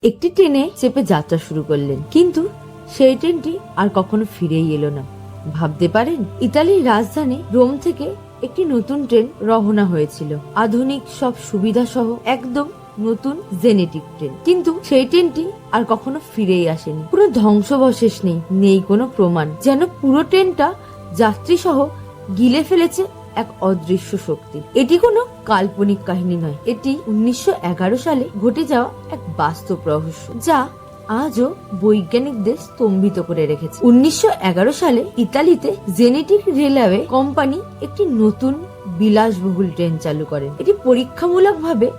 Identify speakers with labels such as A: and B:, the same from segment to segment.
A: একটি ট্রেনে চেপে যাত্রা শুরু করলেন, কিন্তু সেই ট্রেনটি আর কখনো ফিরেই এলো না। ভাবতে পারেন, ইতালির রাজধানী রোম থেকে একটি নতুন ট্রেন রওনা হয়েছিল, আধুনিক সব সুবিধা সহ একদম নতুন জেনেটিক ট্রেন। কিন্তু সেই ট্রেনটি আর কখনো ফিরেই আসেনি। কোনো ধ্বংসাবশেষ নেই, নেই কোনো প্রমাণ, যেন পুরো ট্রেনটা যাত্রী সহ গিলে ফেলেছে এক অদৃশ্য শক্তি। এটি কোনো কাল্পনিক কাহিনী নয়, এটি 1911 সালে ঘটে যাওয়া এক বাস্তব রহস্য, যা আজও বৈজ্ঞানিকদের স্তম্ভিত করে রেখেছে। 1911 সালে ইতালিতে জেনেটিক রেলওয়ে কোম্পানি একটি নতুন বিলাসবহুল ট্রেন চালু করেন। এটি পরীক্ষামূলকভাবে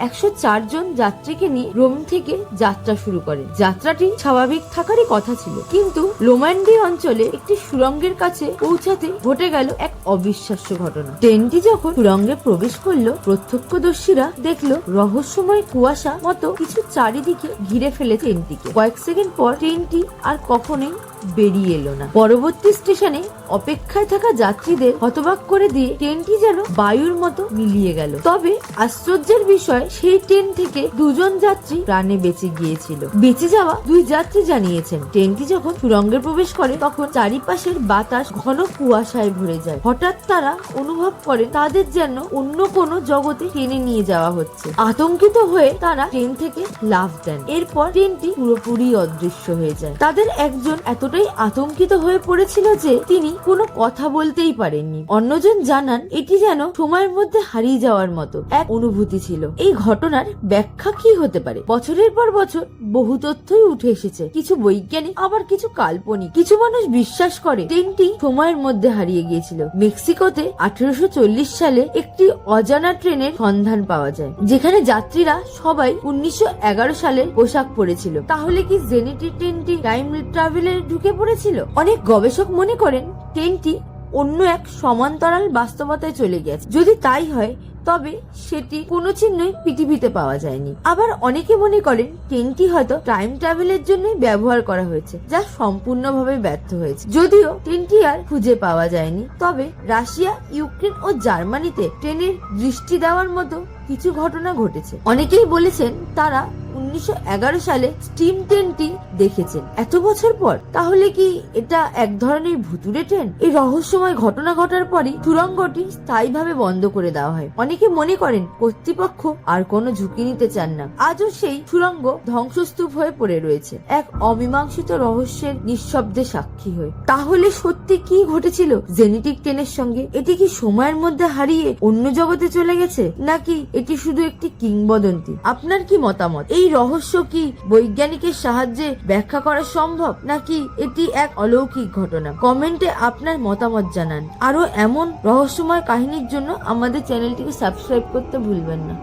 A: 104 জন যাত্রীকে নিয়ে রোম থেকে যাত্রা শুরু করে। যাত্রাটি স্বাভাবিক থাকারই কথা ছিল, কিন্তু লোমান্ডি অঞ্চলে একটি সুড়ঙ্গের কাছে পৌঁছাতে ঘটে গেল এক অবিশ্বাস্য ঘটনা। ট্রেনটি যখন সুড়ঙ্গে প্রবেশ করলো, প্রত্যক্ষদর্শীরা দেখলো রহস্যময় কুয়াশা মতো কিছু চারিদিকে ঘিরে ফেলে ট্রেনটিকে। কয়েক সেকেন্ড পর ট্রেনটি আর কখনোই বেরিয়ে এলো না। পরবর্তী স্টেশনে অপেক্ষায় থাকা যাত্রীদের হতবাক করে দিয়ে ট্রেনটি যেন বায়ুর মতো মিলিয়ে গেল। তবে আশ্চর্যের বিষয়, সেই ট্রেন থেকে 2 জন যাত্রী প্রাণে বেঁচে গিয়েছিল। বেঁচে যাওয়া 2 যাত্রী জানিয়েছেন, ট্রেনটি যখন সুড়ঙ্গে প্রবেশ করে তখন চারিপাশের বাতাস ঘন কুয়াশায় ভরে যায়। হঠাৎ তারা অনুভব করে তাদের যেন অন্য কোনো জগতে টেনে নিয়ে যাওয়া হচ্ছে। আতঙ্কিত হয়ে তারা ট্রেন থেকে লাফ দেন। এরপর ট্রেনটি পুরোপুরি অদৃশ্য হয়ে যায়। তাদের একজন এতটাই আতঙ্কিত হয়ে পড়েছিল যে তিনি কোনো কথা বলতেই পারেননি। অন্যজন জানান, এটি যেন সময়ের মধ্যে হারিয়ে যাওয়ার মতো এক অনুভূতি ছিল। এই ঘটনার ব্যাখ্যা কি হতে পারে? বছরের পর বছর বহু তথ্যই উঠে এসেছে, কিছু বৈজ্ঞানিক, আবার কিছু কাল্পনিক। কিছু মানুষ বিশ্বাস করে ট্রেনটি সময়ের মধ্যে হারিয়ে গিয়েছিল। মেক্সিকোতে 1840 সালে একটি অজানা ট্রেনের সন্ধান পাওয়া যায়, যেখানে যাত্রীরা সবাই 1911 সালের পোশাক পরেছিল। তাহলে কি জেনেটিক ট্রেনটি টাইম ট্রাভেলে ঢুকে পড়েছিল? অনেক গবেষক মনে করেন ট্রেনটি অন্য এক সমান্তরাল বাস্তবতায় চলে গেছে। যদি তাই হয়, তবে সেটি কোনো চিহ্নই পৃথিবীতে পাওয়া যায়নি। আবার অনেকে মনে করেন ট্রেনটি হয়তো টাইম ট্রাভেলের জন্যই ব্যবহার করা হয়েছে, যা সম্পূর্ণভাবে ব্যর্থ হয়েছে। যদিও ট্রেনটি আর খুঁজে পাওয়া যায়নি, তবে রাশিয়া, ইউক্রেন ও জার্মানিতে ট্রেনের দৃষ্টি দেওয়ার মতো কিছু ঘটনা ঘটেছে। অনেকেই বলেছেন তারা 1911 সালে স্টিম ট্রেনটি দেখেছেন। এত বছর পর তাহলে কি এটা এক ধরনের ভুতুড়ে ট্রেন? এই রহস্যময় ঘটনা ঘটার পরই সুড়ঙ্গটি স্থায়ীভাবে বন্ধ করে দেওয়া হয়। অনেকে মনে করেন কর্তৃপক্ষ আর কোনো ঝুঁকি নিতে চান না। আজও সেই সুড়ঙ্গ ধ্বংসস্তূপ হয়ে পড়ে রয়েছে, এক অমীমাংসিত রহস্যের নিঃশব্দে সাক্ষী হয়ে। তাহলে সত্যি কি ঘটেছিল জেনেটিক ট্রেনের সঙ্গে? এটি কি সময়ের মধ্যে হারিয়ে অন্য জগতে চলে গেছে, নাকি এটি শুধু একটি কিংবদন্তি? আপনার কি মতামত? এই রহস্য কি বৈজ্ঞানিকের সাহায্যে ব্যাখ্যা করা সম্ভব, নাকি এটি এক অলৌকিক ঘটনা? কমেন্টে আপনার মতামত জানান। আরো এমন রহস্যময় কাহিনীর জন্য আমাদের চ্যানেলটিকে সাবস্ক্রাইব করতে ভুলবেন না।